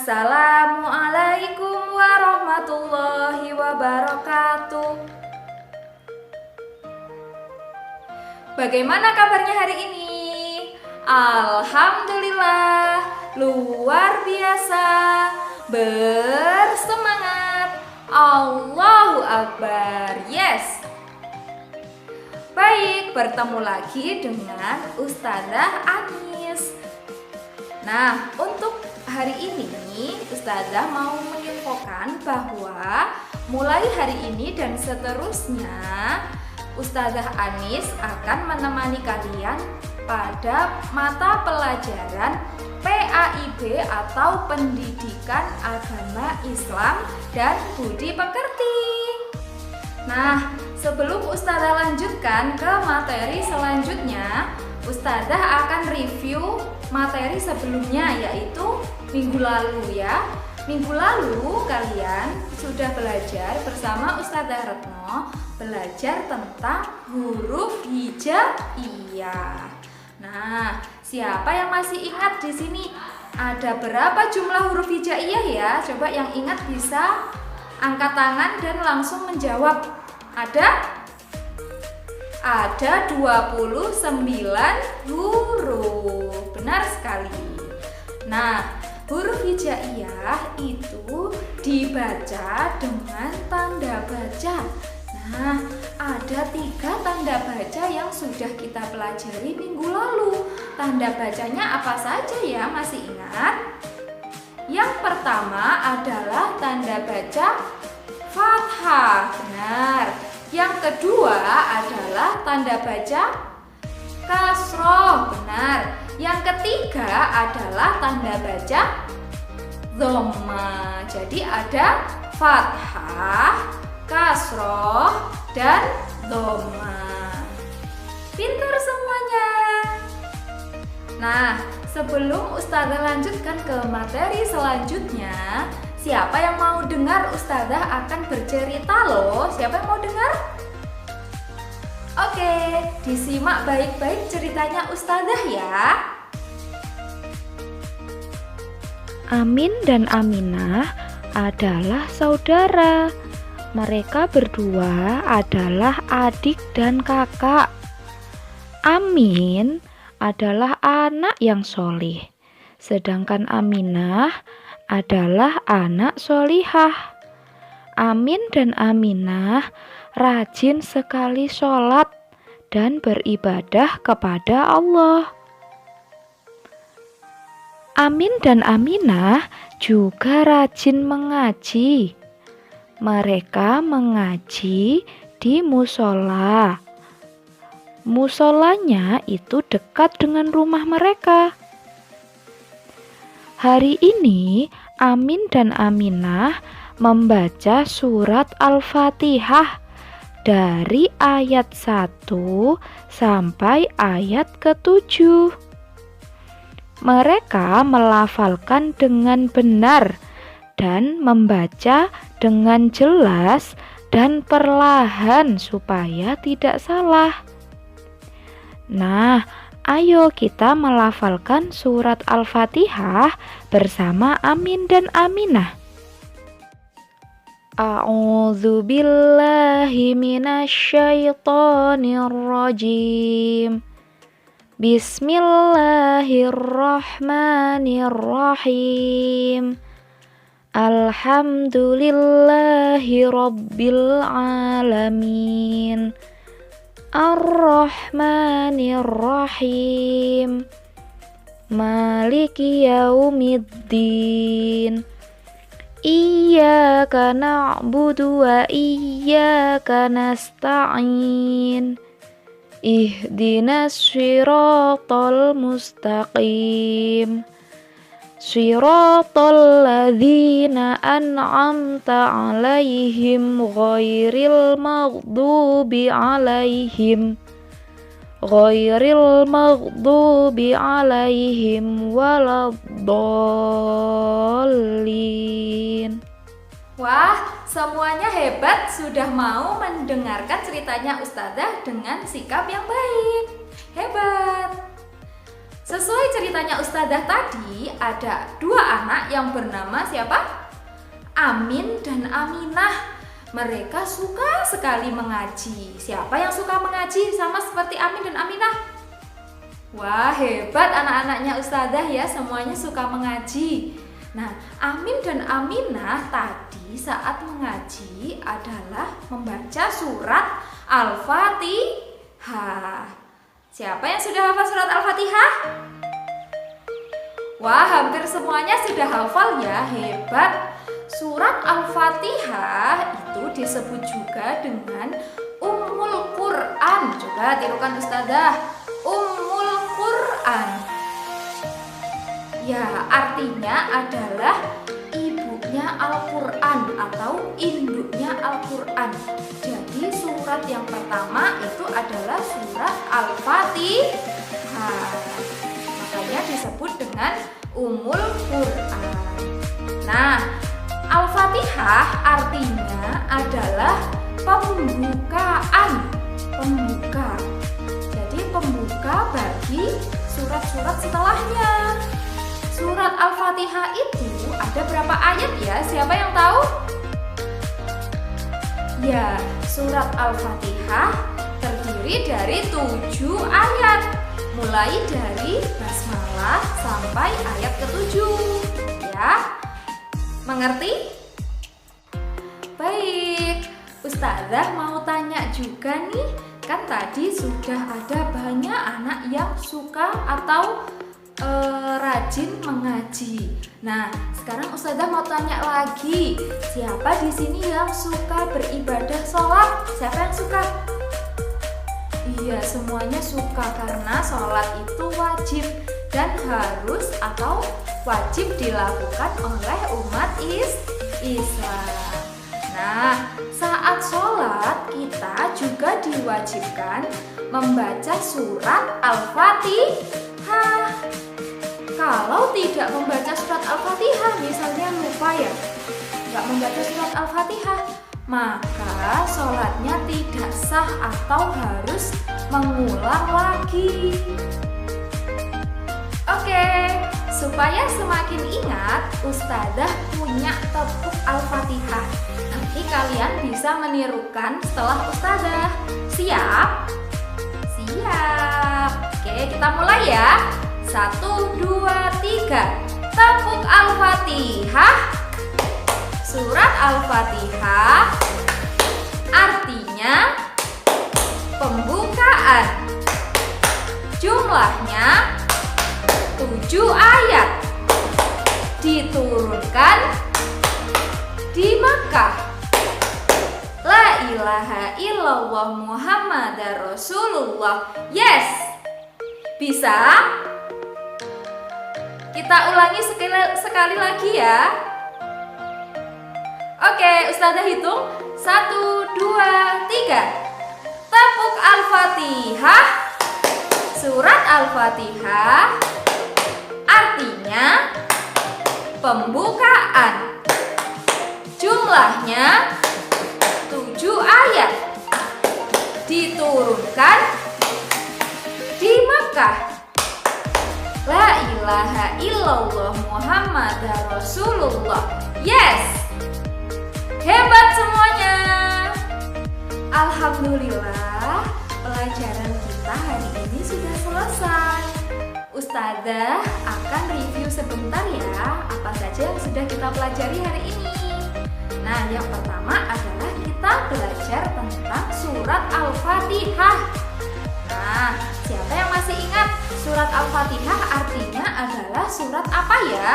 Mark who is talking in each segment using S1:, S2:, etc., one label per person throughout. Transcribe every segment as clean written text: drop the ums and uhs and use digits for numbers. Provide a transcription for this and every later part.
S1: Assalamualaikum warahmatullahi wabarakatuh. Bagaimana kabarnya hari ini? Alhamdulillah, luar biasa, bersemangat, Allahu Akbar, yes. Baik, bertemu lagi dengan Ustazah Anis. Nah, untuk hari ini Ustazah mau menginfokan bahwa mulai hari ini dan seterusnya Ustazah Anis akan menemani kalian pada mata pelajaran PAIB atau Pendidikan Agama Islam dan Budi Pekerti. Nah, sebelum Ustazah lanjutkan ke materi selanjutnya, Ustazah akan review materi sebelumnya, yaitu minggu lalu ya. Minggu lalu kalian sudah belajar bersama Ustazah Retno, belajar tentang huruf hijaiyah. Nah, siapa yang masih ingat di sini? Ada berapa jumlah huruf hijaiyah ya? Coba yang ingat bisa angkat tangan dan langsung menjawab. Ada 29 huruf. Benar sekali. Nah, huruf hijaiyah itu dibaca dengan tanda baca. Nah, ada 3 tanda baca yang sudah kita pelajari minggu lalu. Tanda bacanya apa saja ya? Masih ingat? Yang pertama adalah tanda baca fathah. Benar. Yang kedua adalah tanda baca kasroh. Benar. Yang ketiga adalah tanda baca dhamma. Jadi ada fathah, kasroh, dan dhamma. Pintar semuanya. Nah, sebelum Ustazah lanjutkan ke materi selanjutnya, siapa yang mau dengar Ustazah akan bercerita loh? Siapa yang mau dengar? Oke, disimak baik-baik ceritanya Ustazah ya.
S2: Amin dan Aminah adalah saudara. Mereka berdua adalah adik dan kakak. Amin adalah anak yang solih, sedangkan Aminah adalah anak solihah. Amin dan Aminah rajin sekali sholat dan beribadah kepada Allah. Amin dan Aminah juga rajin mengaji. Mereka mengaji di musola. Musolanya itu dekat dengan rumah mereka. Hari ini Amin dan Aminah membaca surat Al-Fatihah dari ayat 1 sampai ayat ke-7. Mereka melafalkan dengan benar dan membaca dengan jelas dan perlahan supaya tidak salah. Nah, ayo kita melafalkan surat Al-Fatihah bersama Amin dan Aminah. A'udzu billahi minasyaitonir rajim. Bismillahirrahmanirrahim. Alhamdulillahi rabbil alamin. Ar-Rahmanir-Rahim. Maliki yaumiddin. Iyyaka na'budu wa iyyaka nasta'in. Ihdinas shiratal mustaqim. Shiratal ladzina an'amta 'alaihim ghairil maghdubi 'alaihim waladdallin.
S1: Wah, semuanya hebat, sudah mau mendengarkan ceritanya Ustazah dengan sikap yang baik. Hebat. Sesuai ceritanya Ustadzah tadi, ada dua anak yang bernama siapa? Amin dan Aminah. Mereka suka sekali mengaji. Siapa yang suka mengaji sama seperti Amin dan Aminah? Wah, hebat anak-anaknya Ustadzah ya, semuanya suka mengaji. Nah, Amin dan Aminah tadi saat mengaji adalah membaca surat Al-Fatihah. Siapa yang sudah hafal surat Al-Fatihah? Wah, hampir semuanya sudah hafal ya, hebat. Surat Al-Fatihah itu disebut juga dengan Ummul Quran. Coba tirukan Ustadzah, Ummul Quran. Ya, artinya adalah ibunya Al-Quran atau induknya Al-Quran. Jadi surat yang pertama itu adalah surat Al-Fatihah. Makanya disebut dengan Ummul Quran. Nah, Al-Fatihah artinya adalah pembukaan, pembuka. Jadi pembuka bagi surat-surat setelahnya. Surat Al-Fatihah itu ada berapa ayat ya? Siapa yang tahu? Ya, surat Al-Fatihah terdiri dari 7 ayat. Mulai dari basmalah sampai ayat ke-7. Ya, mengerti? Baik, Ustadzah mau tanya juga nih. Kan tadi sudah ada banyak anak yang suka atau rajin mengaji. Nah, sekarang Ustadzah mau tanya lagi. Siapa di sini yang suka beribadah sholat? Siapa yang suka? Iya, semuanya suka karena sholat itu wajib dan harus atau wajib dilakukan oleh umat Islam. Nah, saat sholat kita juga diwajibkan membaca surat Al-Fatihah. Kalau tidak membaca surat Al-Fatihah, misalnya lupa ya, nggak membaca surat Al-Fatihah, maka sholatnya tidak sah atau harus mengulang lagi. Oke, supaya semakin ingat, Ustadzah punya tepuk Al-Fatihah. Nanti kalian bisa menirukan setelah Ustadzah. Siap? Siap. Oke, kita mulai ya. 1, 2, 3. Tepuk Al-Fatihah. Surat Al-Fatihah artinya pembukaan. Jumlahnya 7 ayat. Diturunkan di Makkah. La ilaha illallah Muhammadar Rasulullah. Yes. Bisa? Kita ulangi sekali lagi ya. Oke, Ustadzah hitung 1, 2, 3. Tepuk Al-Fatihah. Surat Al-Fatihah artinya pembukaan. Jumlahnya 7 ayat. Diturunkan di Makkah. La ilaha illallah Muhammadar Rasulullah. Yes. Hebat semuanya. Alhamdulillah, pelajaran kita hari ini sudah selesai. Ustadzah akan review sebentar ya, apa saja yang sudah kita pelajari hari ini. Nah, yang pertama adalah kita belajar tentang surat Al-Fatihah. Nah, siapa yang masih ingat surat Al-Fatihah artinya adalah surat apa ya?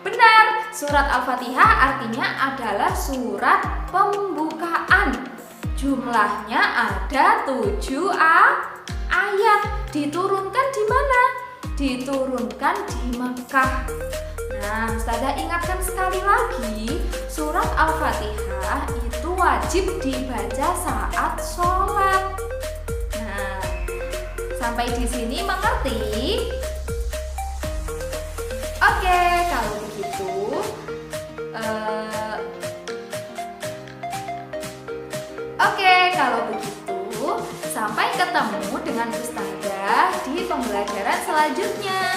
S1: Benar, surat Al-Fatihah artinya adalah surat pembukaan. Jumlahnya ada 7 ayat. Diturunkan di mana? Diturunkan di Makkah. Nah, Ustadzah ingatkan sekali lagi, surat Al-Fatihah itu wajib dibaca saat sholat. Nah, sampai di sini mengerti? Oke, kalau begitu sampai ketemu dengan Ustadzah di pembelajaran selanjutnya.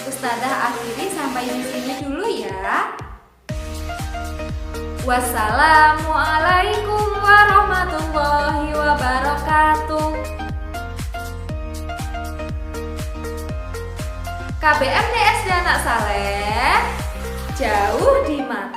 S1: Ustazah akhiri sampai di sini dulu ya. Wassalamualaikum warahmatullahi wabarakatuh. KBM SD Anak Saleh, jauh di mata